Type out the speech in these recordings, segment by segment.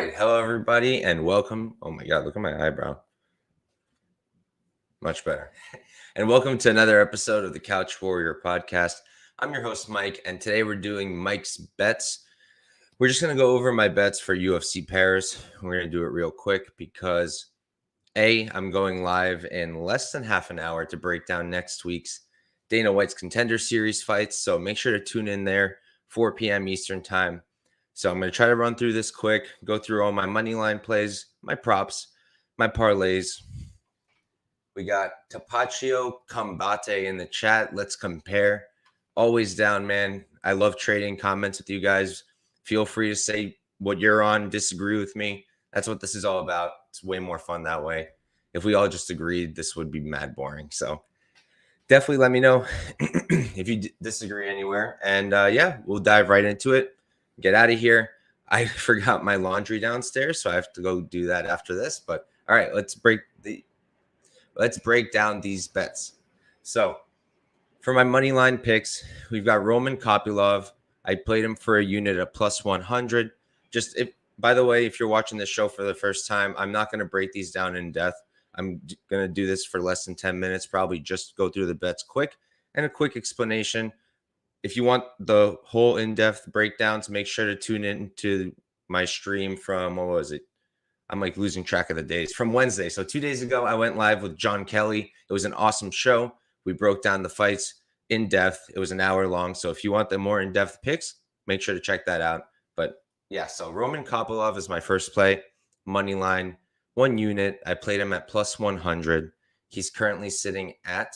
right. Hello, everybody, and welcome. Oh my God, look at my eyebrow. Much better. And welcome to another episode of the Couch Warrior podcast. I'm your host, Mike, and today we're doing Mike's bets. We're just going to go over my bets for UFC Paris. We're going to do it real quick because I'm going live in less than half an hour to break down next week's Dana White's Contender Series fights. So make sure to tune in there, 4 p.m. Eastern time. So I'm going to try to run through this quick, go through all my money line plays, my props, my parlays. We got Tapaccio Combate in the chat. Let's compare. Always down, man. I love trading comments with you guys. Feel free to say what you're on, disagree with me. That's what this is all about. It's way more fun that way. If we all just agreed, this would be mad boring. So definitely let me know if you disagree anywhere. And we'll dive right into it. Get out of here. I forgot my laundry downstairs, so I have to go do that after this. But all right, let's break down these bets. So for my money line picks, we've got Roman Kopylov. I played him for a unit at plus 100. By the way, if you're watching this show for the first time, I'm not going to break these down in depth. I'm going to do this for less than 10 minutes, probably just go through the bets quick and a quick explanation. If you want the whole in-depth breakdowns, make sure to tune in to my stream from, what was it? I'm like losing track of the days. From Wednesday. So 2 days ago, I went live with John Kelly. It was an awesome show. We broke down the fights in depth. It was an hour long. So if you want the more in-depth picks, make sure to check that out. But yeah, so Roman Kopylov is my first play. Money line, 1 unit. I played him at plus 100. He's currently sitting at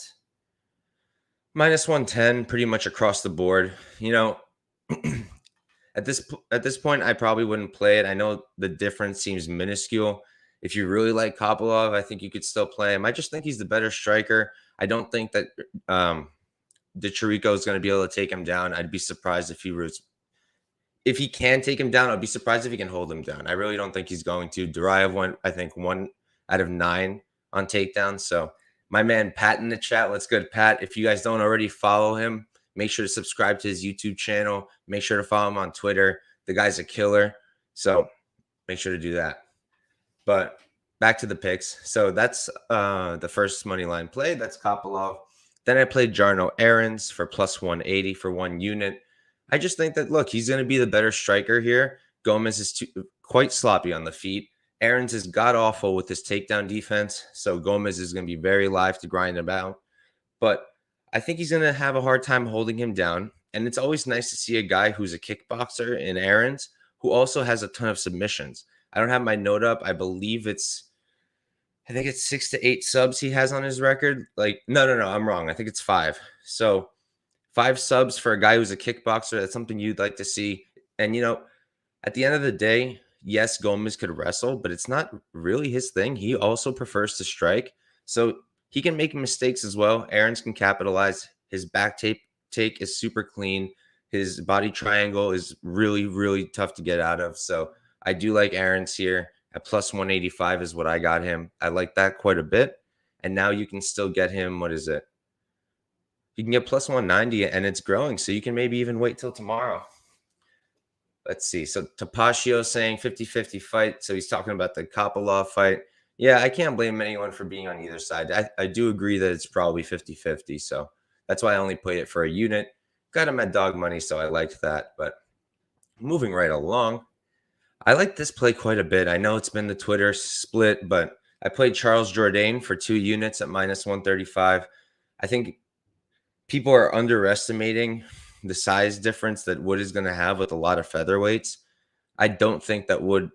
minus 110 pretty much across the board. You know, at this point, I probably wouldn't play it. I know the difference seems minuscule. If you really like Kopylov, I think you could still play him. I just think he's the better striker. I don't think that DeChirico is going to be able to take him down. I'd be surprised if he can take him down. I'd be surprised if he can hold him down. I really don't think he's going to. Duraev went, I think, 1 out of 9 on takedowns. So my man Pat in the chat, let's go, Pat. If you guys don't already follow him, make sure to subscribe to his YouTube channel. Make sure to follow him on Twitter. The guy's a killer. So make sure to do that. But back to the picks. So that's the first money line play. That's Kopylov. Then I played Jarno Aarons for plus 180 for 1 unit. I just think that, look, he's going to be the better striker here. Gomez is quite sloppy on the feet. Aarons is god-awful with his takedown defense. So Gomez is going to be very live to grind him out. But I think he's going to have a hard time holding him down. And it's always nice to see a guy who's a kickboxer in Aarons who also has a ton of submissions. I don't have my note up. I think it's 6 to 8 subs he has on his record. No, I'm wrong. I think it's 5. So 5 subs for a guy who's a kickboxer. That's something you'd like to see. And, at the end of the day, yes, Gomez could wrestle, but it's not really his thing. He also prefers to strike. So he can make mistakes as well. Aarons can capitalize. His back take is super clean. His body triangle is really, really tough to get out of. So I do like Aarons here. At plus 185 is what I got him. I like that quite a bit. And now you can still get him, what is it? You can get plus 190 and it's growing. So you can maybe even wait till tomorrow. Let's see. So Tapaccio saying 50-50 fight. So he's talking about the Kopylov fight. Yeah, I can't blame anyone for being on either side. I do agree that it's probably 50-50. So that's why I only played it for a unit. Got him at dog money, so I liked that. But moving right along, I like this play quite a bit. I know it's been the Twitter split, but I played Charles Jourdain for 2 units at minus 135. I think people are underestimating the size difference that Wood is going to have with a lot of featherweights. I don't think that Wood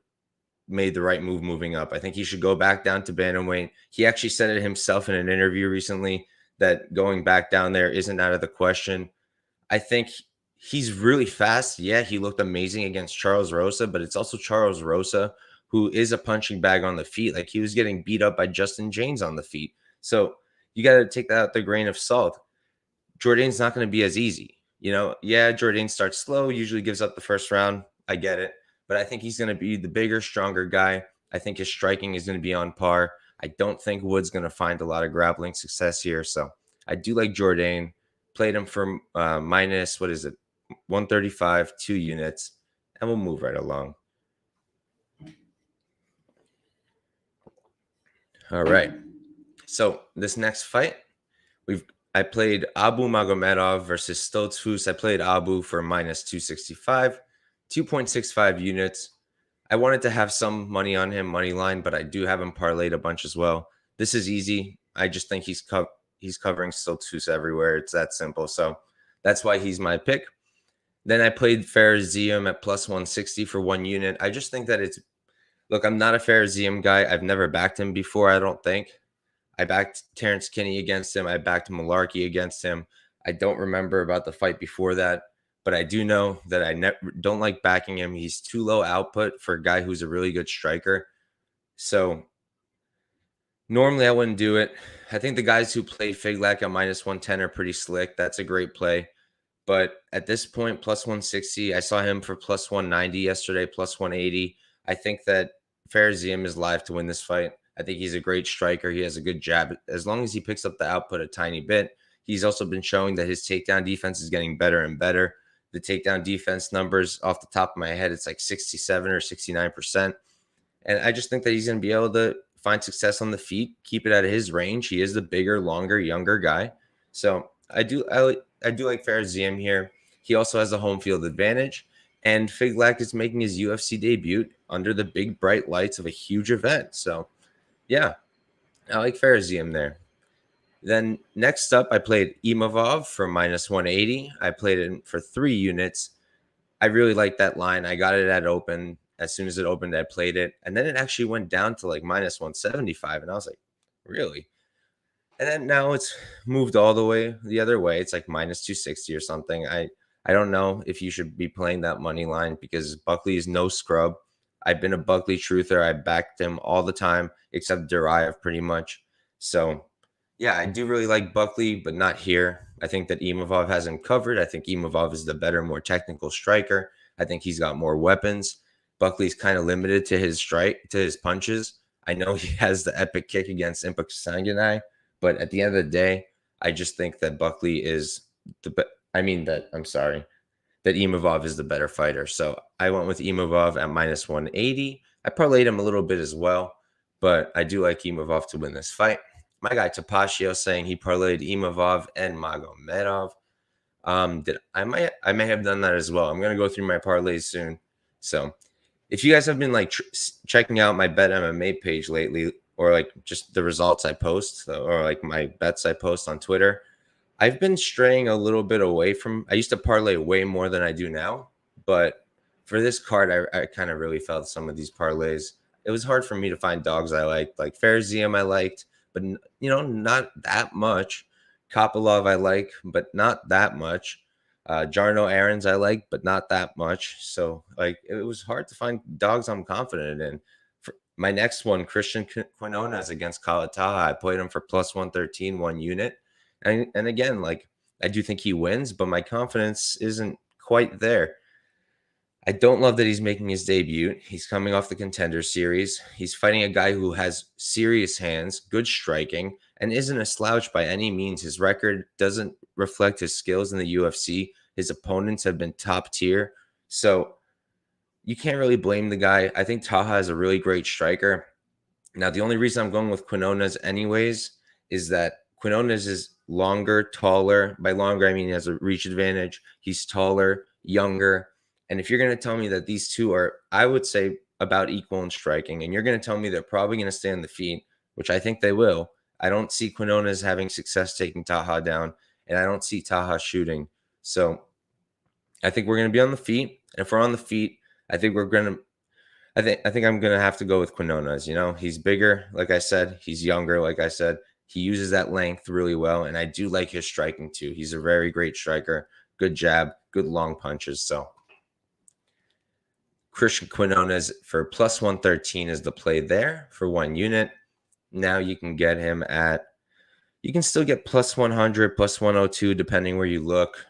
made the right move moving up. I think he should go back down to bantamweight. He actually said it himself in an interview recently that going back down there isn't out of the question. I think he's really fast. Yeah, he looked amazing against Charles Rosa, but it's also Charles Rosa who is a punching bag on the feet. Like, he was getting beat up by Justin James on the feet. So you got to take that with a grain of salt. Jourdain's not going to be as easy. Jourdain starts slow, usually gives up the first round. I get it. But I think he's going to be the bigger, stronger guy. I think his striking is going to be on par. I don't think Wood's going to find a lot of grappling success here. So I do like Jourdain. Played him for minus, 135, 2 units. And we'll move right along. All right. So this next fight, I played Abu Magomedov versus Stoltzfus. I played Abu for minus 265, 2.65 units. I wanted to have some money on him, money line, but I do have him parlayed a bunch as well. This is easy. I just think he's covering Stoltzfus everywhere. It's that simple. So that's why he's my pick. Then I played Faraziem at plus 160 for 1 unit. I just think that look, I'm not a Faraziem guy. I've never backed him before, I don't think. I backed Terrence Kinney against him. I backed Malarkey against him. I don't remember about the fight before that, but I do know that I don't like backing him. He's too low output for a guy who's a really good striker. So normally I wouldn't do it. I think the guys who play Figlak at minus 110 are pretty slick. That's a great play. But at this point, plus 160, I saw him for plus 190 yesterday, plus 180. I think that Faraziem is live to win this fight. I think he's a great striker. He has a good jab. As long as he picks up the output a tiny bit, he's also been showing that his takedown defense is getting better and better. The takedown defense numbers off the top of my head, it's like 67 or 69%. And I just think that he's going to be able to find success on the feet, keep it out of his range. He is the bigger, longer, younger guy. So I do like Faraziem here. He also has a home field advantage. And Figlak is making his UFC debut under the big bright lights of a huge event. So yeah, I like Faraziem there. Then next up, I played Imavov for minus 180. I played it for 3 units. I really liked that line. I got it at open. As soon as it opened, I played it. And then it actually went down to like minus 175. And I was like, really? And then now it's moved all the way the other way. It's like minus 260 or something. I don't know if you should be playing that money line because Buckley is no scrub. I've been a Buckley truther. I backed him all the time, except Duraev pretty much. So, yeah, I do really like Buckley, but not here. I think that Imavov has him covered. I think Imavov is the better, more technical striker. I think he's got more weapons. Buckley's kind of limited to his punches. I know he has the epic kick against Impa Sanganai, but at the end of the day, I just think that Buckley is that Imavov is the better fighter. So I went with Imavov at minus 180. I parlayed him a little bit as well, but I do like Imavov to win this fight. My guy Tapashio saying he parlayed Imavov and Magomedov. I may have done that as well. I'm gonna go through my parlays soon. So if you guys have been like checking out my Bet MMA page lately, or like just the results I post, or like my bets I post on Twitter, I've been straying a little bit away from. I used to parlay way more than I do now, but for this card, I kind of really felt some of these parlays. It was hard for me to find dogs I liked. Like Faraziem I liked, but not that much. Kopylov I like, but not that much. Jarno Aarons I like, but not that much. So like it was hard to find dogs I'm confident in. For my next one, Christian Quinones against Kalataha. I played him for plus 113, 1 unit. And again, like I do think he wins, but my confidence isn't quite there. I don't love that he's making his debut. He's coming off the Contender Series. He's fighting a guy who has serious hands, good striking, and isn't a slouch by any means. His record doesn't reflect his skills in the UFC. His opponents have been top tier. So you can't really blame the guy. I think Taha is a really great striker. Now, the only reason I'm going with Quinones anyways is that Quinones is longer, taller. By longer, I mean he has a reach advantage. He's taller, younger. And if you're going to tell me that these two are, I would say, about equal in striking, and you're going to tell me they're probably going to stay on the feet, which I think they will, I don't see Quinones having success taking Taha down, and I don't see Taha shooting. So I think we're going to be on the feet. And if we're on the feet, I think I'm going to have to go with Quinones. He's bigger, like I said. He's younger, like I said. He uses that length really well, and I do like his striking too. He's a very great striker. Good jab, good long punches. So Christian Quinones for plus 113 is the play there for 1 unit. Now you can get him you can still get plus 100, plus 102, depending where you look.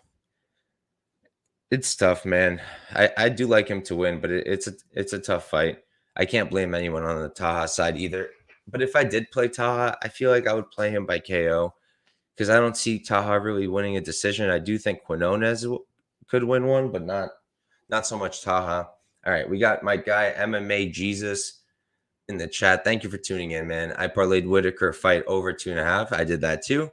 It's tough, man. I do like him to win, but it's a tough fight. I can't blame anyone on the Taha side either. But if I did play Taha, I feel like I would play him by KO because I don't see Taha really winning a decision. I do think Quinones could win one, but not so much Taha. All right, we got my guy MMA Jesus in the chat. Thank you for tuning in, man. I parlayed Whitaker fight over 2.5. I did that too.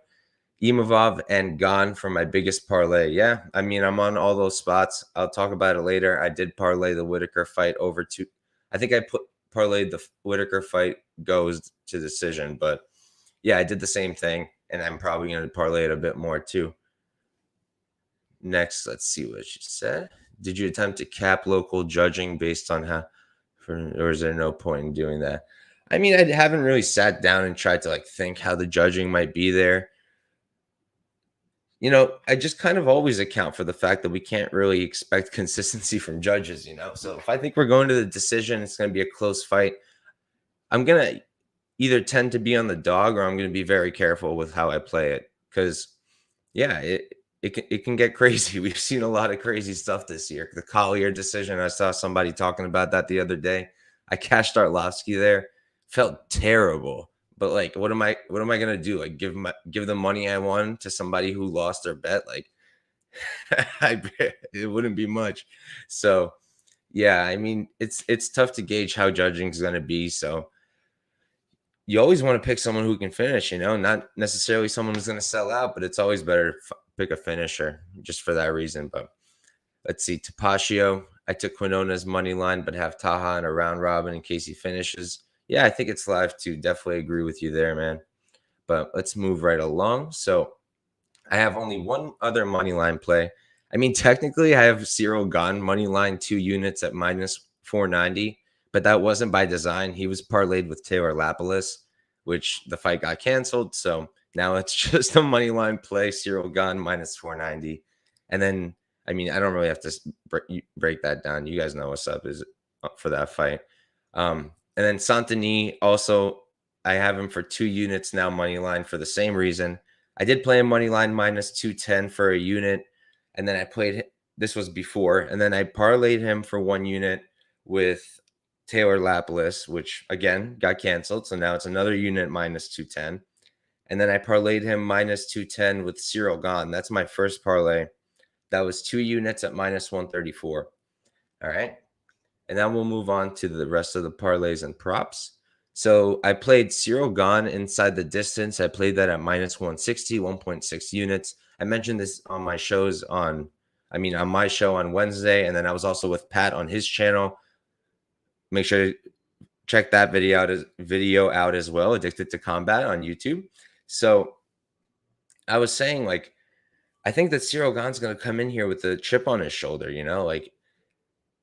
Imavov and Gone for my biggest parlay. Yeah, I mean, I'm on all those spots. I'll talk about it later. I did parlay the Whitaker fight over 2. I think I parlayed the Whitaker fight goes to decision, but yeah, I did the same thing, and I'm probably going to parlay it a bit more too. Next, let's see what she said. Did you attempt to cap local judging based on or is there no point in doing that? I mean, I haven't really sat down and tried to like think how the judging might be there. I just kind of always account for the fact that we can't really expect consistency from judges, So if I think we're going to the decision, it's going to be a close fight. I'm going to either tend to be on the dog or I'm going to be very careful with how I play it because, yeah, it can get crazy. We've seen a lot of crazy stuff this year. The Collier decision, I saw somebody talking about that the other day. I cashed Arlovsky there. Felt terrible. But like, what am I gonna do? Like, give the money I won to somebody who lost their bet? Like, it wouldn't be much. So, yeah, I mean, it's tough to gauge how judging is gonna be. So, you always want to pick someone who can finish. Not necessarily someone who's gonna sell out, but it's always better to pick a finisher just for that reason. But let's see, Tapatio. I took Quinona's money line, but have Taha in a round robin in case he finishes. Yeah, I think it's live too. Definitely agree with you there, man. But let's move right along. So I have only one other money line play. I mean, technically, I have Cyril Gane money line 2 units at minus 490, but that wasn't by design. He was parlayed with Taylor Lapilus, which the fight got canceled. So now it's just a money line play, Cyril Gane minus 490. And then, I mean, I don't really have to break that down. You guys know what's up is for that fight. And then Santini also, I have him for 2 units now money line for the same reason. I did play a money line minus 210 for a unit, and then I played, this was before, and then I parlayed him for 1 unit with Taylor Lapilus, which again got canceled. So now it's another unit minus 210. And then I parlayed him minus 210 with Cyril Gane. That's my first parlay. That was 2 units at minus 134. All right. And then we'll move on to the rest of the parlays and props. So I played Cyril Gane inside the distance. I played that at minus 160, 1.6 units. I mentioned this on my shows on my show on Wednesday. And then I was also with Pat on his channel. Make sure to check that video out as well, Addicted to Combat on YouTube. So I was saying, like, I think that Cyril Gane's going to come in here with a chip on his shoulder, like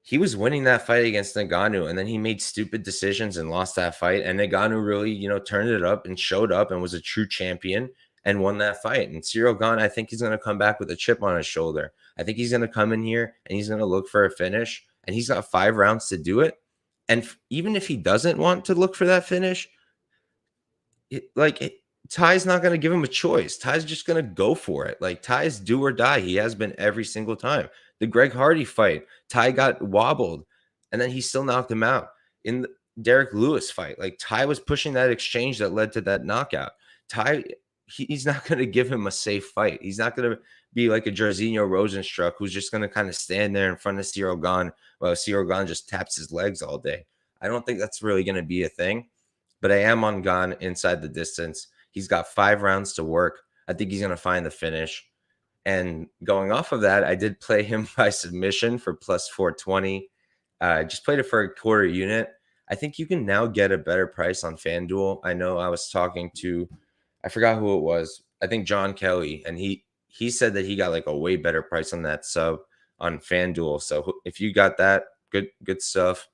he was winning that fight against Ngannou, and then he made stupid decisions and lost that fight. And Ngannou really, turned it up and showed up and was a true champion and won that fight. And Cyril Gane, I think he's going to come back with a chip on his shoulder. I think he's going to come in here and he's going to look for a finish, and he's got 5 rounds to do it. And even if he doesn't want to look for that finish, Ty's not going to give him a choice. Ty's just going to go for it. Like, Ty's do or die. He has been every single time. The Greg Hardy fight, Ty got wobbled, and then he still knocked him out. In the Derek Lewis fight, like, Ty was pushing that exchange that led to that knockout. Ty, he's not going to give him a safe fight. He's not going to be like a Jairzinho Rosenstruck who's just going to kind of stand there in front of Cyril Gane while Cyril Gane just taps his legs all day. I don't think that's really going to be a thing, but I am on Gane inside the distance. He's got 5 rounds to work. I think he's going to find the finish. And going off of that, I did play him by submission for plus 420. Just played it for a quarter unit. I think you can now get a better price on FanDuel. I know I was talking to, I forgot who it was. I think John Kelly, and he said that he got like a way better price on that sub on FanDuel. So if you got that, good stuff.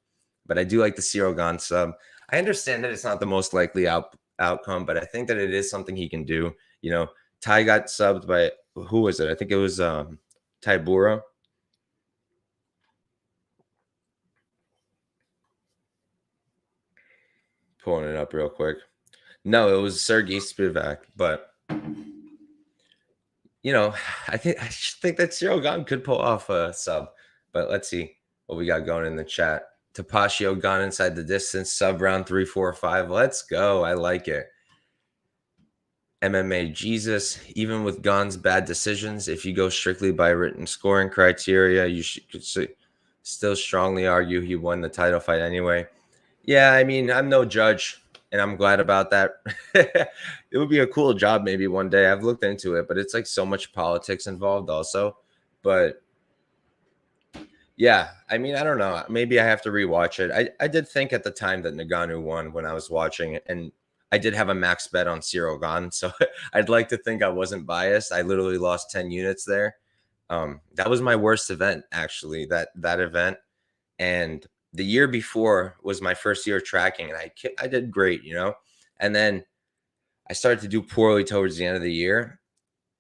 But I do like the Cyril Gane sub. I understand that it's not the most likely outcome, but I think that it is something he can do. Ty got subbed by, who was it? I think it was Tybura. Pulling it up real quick. No, it was Sergey Spivak, but I think that Cyril Gane could pull off a sub. But let's see what we got going in the chat. Tapatio Gane inside the distance, sub round 3, 4, 5. Let's go. I like it. MMA Jesus, even with Gane's bad decisions, if you go strictly by written scoring criteria, you could still strongly argue he won the title fight anyway. Yeah, I mean, I'm no judge, and I'm glad about that. It would be a cool job maybe one day. I've looked into it, but it's like so much politics involved also. But yeah, I mean, I don't know. Maybe I have to rewatch it. I did think at the time that Nagano won when I was watching it, and I did have a max bet on Cyril Gane, so I'd like to think I wasn't biased. I literally lost 10 units there. That was my worst event, actually. That event, and the year before was my first year tracking, and I did great, you know. And then I started to do poorly towards the end of the year.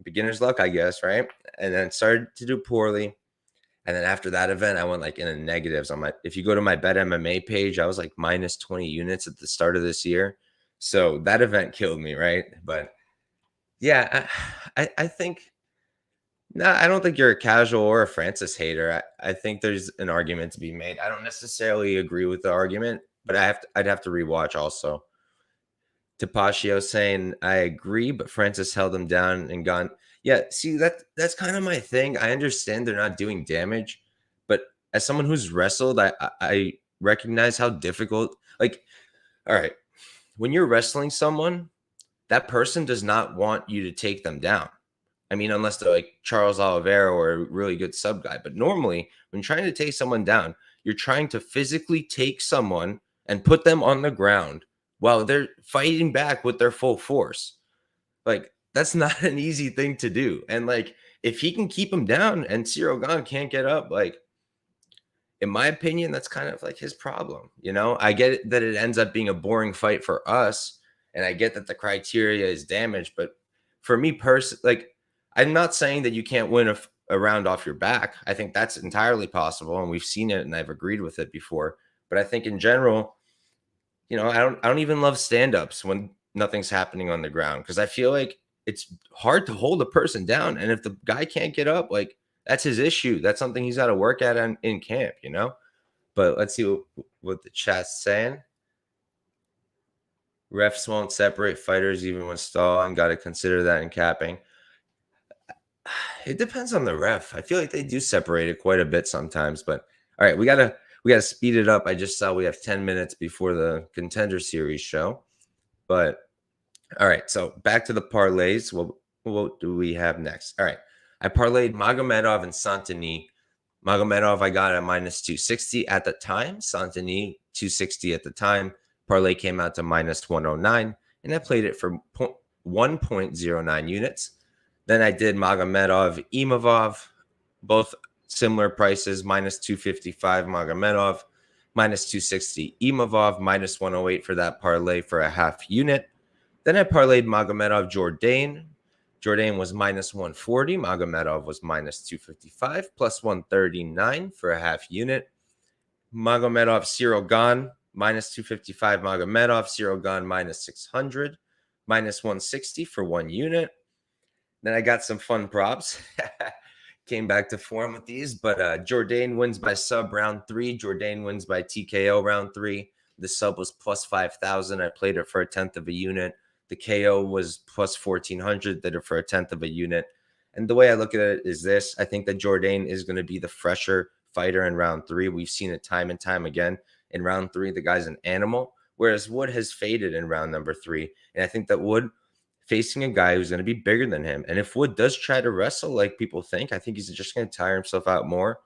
Beginner's luck, I guess, right? And then started to do poorly. And then after that event, I went like in the negatives on my. If you go to my Bet MMA page, I was like minus 20 units at the start of this year. So that event killed me, right? But yeah, I think no, I don't think you're a casual or a Francis hater. I think there's an argument to be made. I don't necessarily agree with the argument, but I'd have to rewatch also. Tapaccio saying I agree, but Francis held him down and gone. Yeah, see that's kind of my thing. I understand they're not doing damage, but as someone who's wrestled, I recognize how difficult. Like, all right, when you're wrestling someone, that person does not want you to take them down. I mean, unless they're like Charles Oliveira or a really good sub guy. But normally, when trying to take someone down, you're trying to physically take someone and put them on the ground while they're fighting back with their full force. Like, that's not an easy thing to do. And like, if he can keep him down and Cyril Gane can't get up, like, in my opinion, that's kind of like his problem. You know, I get it that it ends up being a boring fight for us, and I get that the criteria is damaged. But for me personally, like, I'm not saying that you can't win a round off your back. I think that's entirely possible, and we've seen it, and I've agreed with it before. But I think in general, you know, I don't even love stand-ups when nothing's happening on the ground because I feel like it's hard to hold a person down. And if the guy can't get up, like that's his issue. That's something he's got to work at in camp, you know? But let's see what the chat's saying. Refs won't separate fighters even when stalling. Got to consider that in capping. It depends on the ref. I feel like they do separate it quite a bit sometimes. But all right, we gotta speed it up. I just saw we have 10 minutes before the contender series show. But all right, so back to the parlays. What do we have next? All right, I parlayed Magomedov and Santini. Magomedov, I got at minus 260 at the time. Santini, 260 at the time. Parlay came out to minus 109, and I played it for 1.09 units. Then I did Magomedov, Imavov, both similar prices, minus 255 Magomedov, minus 260 Imavov, minus 108 for that parlay for a half unit. Then I parlayed Magomedov Jourdain. Jourdain was minus 140. Magomedov was minus 255, plus 139 for a half unit. Magomedov Cyril Gane, minus 255 Magomedov. Cyril Gane, minus 600, minus 160 for 1 unit. Then I got some fun props. Came back to form with these, but Jourdain wins by sub round 3. Jourdain wins by TKO round 3. The sub was plus 5,000. I played it for a tenth of a unit. The KO was plus 1,400. Did it for a tenth of a unit. And the way I look at it is this. I think that Jourdain is going to be the fresher fighter in round 3. We've seen it time and time again. In round 3, the guy's an animal, whereas Wood has faded in round number 3. And I think that Wood facing a guy who's going to be bigger than him. And if Wood does try to wrestle like people think, I think he's just going to tire himself out more.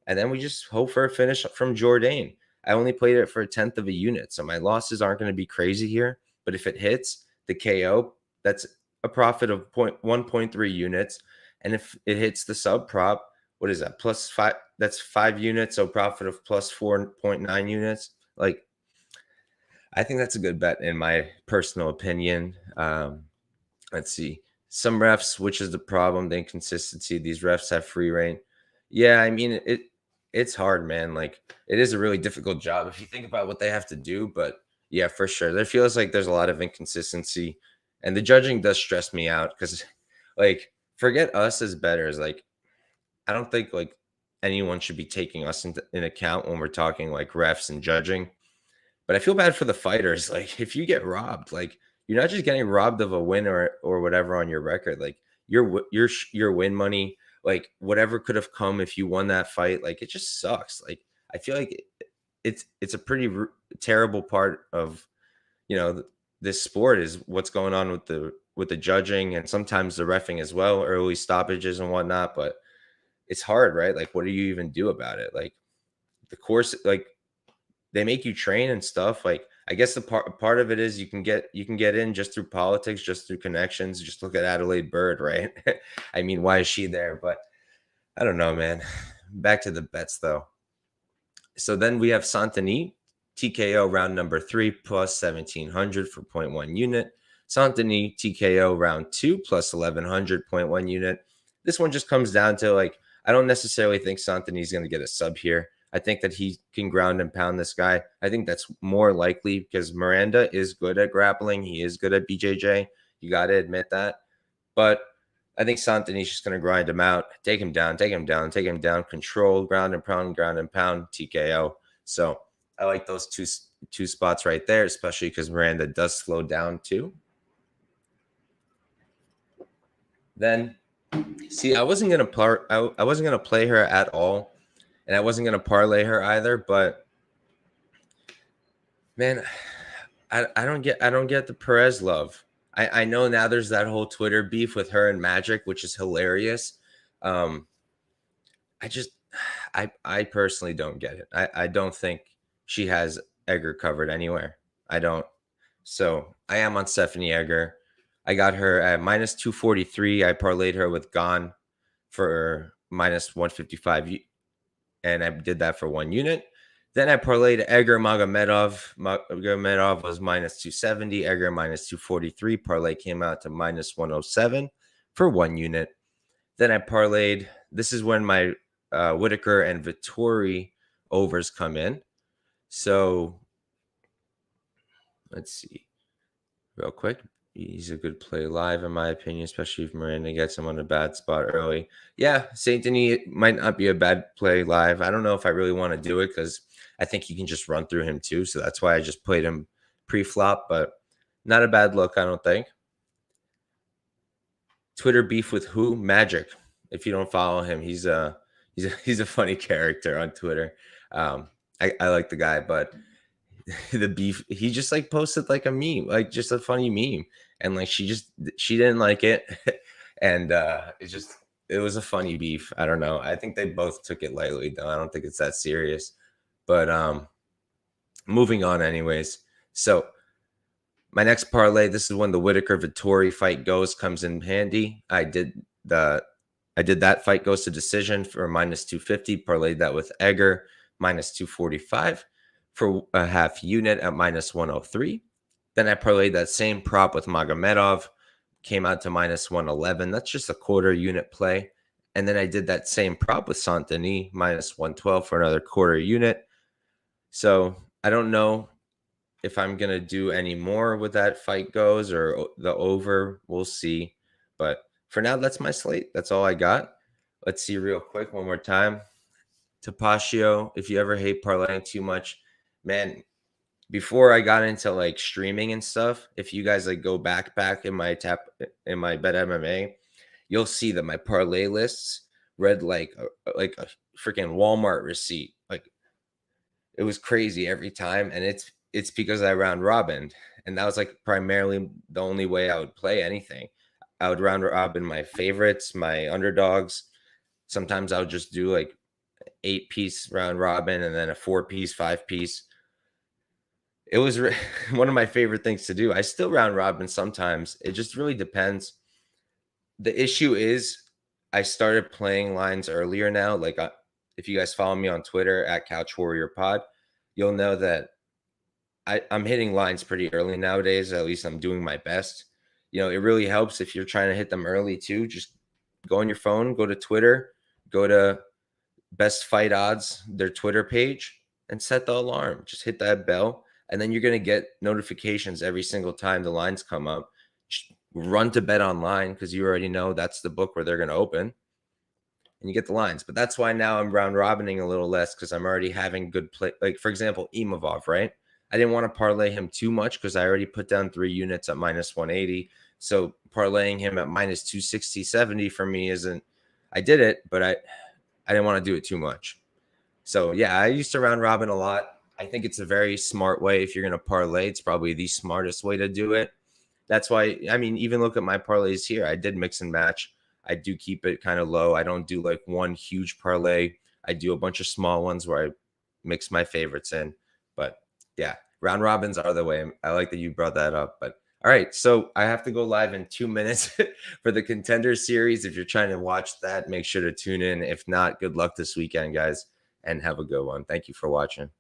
And then we just hope for a finish from Jourdain. I only played it for a tenth of a unit, so my losses aren't going to be crazy here. But if it hits the KO, that's a profit of 1.3 units. And if it hits the sub prop, what is that? Plus 5, that's 5 units, so profit of plus 4.9 units. Like, I think that's a good bet in my personal opinion. Let's see. Some refs, which is the problem, the inconsistency. These refs have free reign. Yeah, I mean it's hard, man. Like it is a really difficult job if you think about what they have to do. But yeah, for sure. There feels like there's a lot of inconsistency. And the judging does stress me out because like forget us as bettors. Like I don't think like anyone should be taking us in account when we're talking like refs and judging. But I feel bad for the fighters. Like if you get robbed, like you're not just getting robbed of a win or whatever on your record. Like your win money, like whatever could have come if you won that fight, like it just sucks. Like I feel like it's a pretty terrible part of, this sport is what's going on with the judging and sometimes the reffing as well, early stoppages and whatnot. But it's hard, right? Like, what do you even do about it? Like, the course, like, they make you train and stuff. Like, I guess the part of it is you can get in just through politics, just through connections. Just look at Adelaide Bird, right? I mean, why is she there? But I don't know, man. Back to the bets though. So then we have Saint-Denis, TKO round number 3 plus 1700 for 0.1 unit. Saint-Denis TKO round 2 plus 1100 0.1 unit. This one just comes down to, like, I don't necessarily think Saint-Denis is going to get a sub here. I think that he can ground and pound this guy. I think that's more likely because Miranda is good at grappling. He is good at BJJ. You got to admit that. But I think Saint-Denis is just going to grind him out, take him down, control, ground and pound, TKO. So I like those two spots right there, especially because Miranda does slow down too. Then, see, I wasn't gonna play her at all, and I wasn't gonna parlay her either. But man, I don't get the Perez love. I know now there's that whole Twitter beef with her and Magic, which is hilarious. I personally don't get it. I don't think she has Egger covered anywhere. I don't. So I am on Stephanie Egger. I got her at minus 243. I parlayed her with Gone for minus 155, and I did that for 1 unit. Then I parlayed Egger Magomedov. Magomedov was minus 270. Egger minus 243. Parlay came out to minus 107 for 1 unit. Then I parlayed. This is when my Whitaker and Vettori overs come in. So let's see real quick. He's a good play live, in my opinion, especially if Miranda gets him on a bad spot early. Yeah, Saint Denis might not be a bad play live. I don't know if I really want to do it because I think you can just run through him too. So that's why I just played him pre-flop, but not a bad look, I don't think. Twitter beef with who? Magic. If you don't follow him, he's a funny character on Twitter. I like the guy, but the beef, he just like posted like a meme, like just a funny meme, and like she didn't like it. And it was a funny beef. I don't know. I think they both took it lightly though. I don't think it's that serious. But moving on anyways. So my next parlay, this is when the Whitaker Vettori fight comes in handy. I did that fight goes to decision for minus 250, parlayed that with Egger minus 245 for a half unit at minus 103. Then I parlayed that same prop with Magomedov, came out to minus 111. That's just a quarter unit play. And then I did that same prop with Saint-Denis, minus 112 for another quarter unit. So I don't know if I'm going to do any more with that fight goes or the over. We'll see. But for now, that's my slate. That's all I got. Let's see real quick one more time. Tapatio, if you ever hate parlaying too much, man, before I got into like streaming and stuff, if you guys like go back in my Bet MMA, you'll see that my parlay lists read like a freaking Walmart receipt. Like, it was crazy every time, and it's because I round robined, and that was like primarily the only way I would play anything. I would round robin my favorites, my underdogs. Sometimes I would just do like 8-piece round robin and then a 4-piece, 5-piece. It was one of my favorite things to do. I still round robin sometimes. It just really depends. The issue is I started playing lines earlier now. Like, if you guys follow me on Twitter at Couch Warrior Pod, you'll know that I'm hitting lines pretty early nowadays. At least I'm doing my best. It really helps if you're trying to hit them early too. Just go on your phone, go to Twitter, go to Best Fight Odds, their Twitter page, and set the alarm. Just hit that bell, and then you're going to get notifications every single time the lines come up. Just run to Bet Online because you already know that's the book where they're going to open, and you get the lines. But that's why now I'm round robining a little less because I'm already having good play. Like, for example, Imavov, right? I didn't want to parlay him too much because I already put down 3 units at minus 180. So parlaying him at minus 260, 70 for me isn't. I did it, but I didn't want to do it too much. So yeah, I used to round robin a lot. I think it's a very smart way. If you're going to parlay, it's probably the smartest way to do it. That's why, I mean, even look at my parlays here. I did mix and match. I do keep it kind of low. I don't do like one huge parlay. I do a bunch of small ones where I mix my favorites in. But yeah, round robins are the way. I like that you brought that up. But all right, so I have to go live in 2 minutes for the Contender Series. If you're trying to watch that, make sure to tune in. If not, good luck this weekend, guys, and have a good one. Thank you for watching.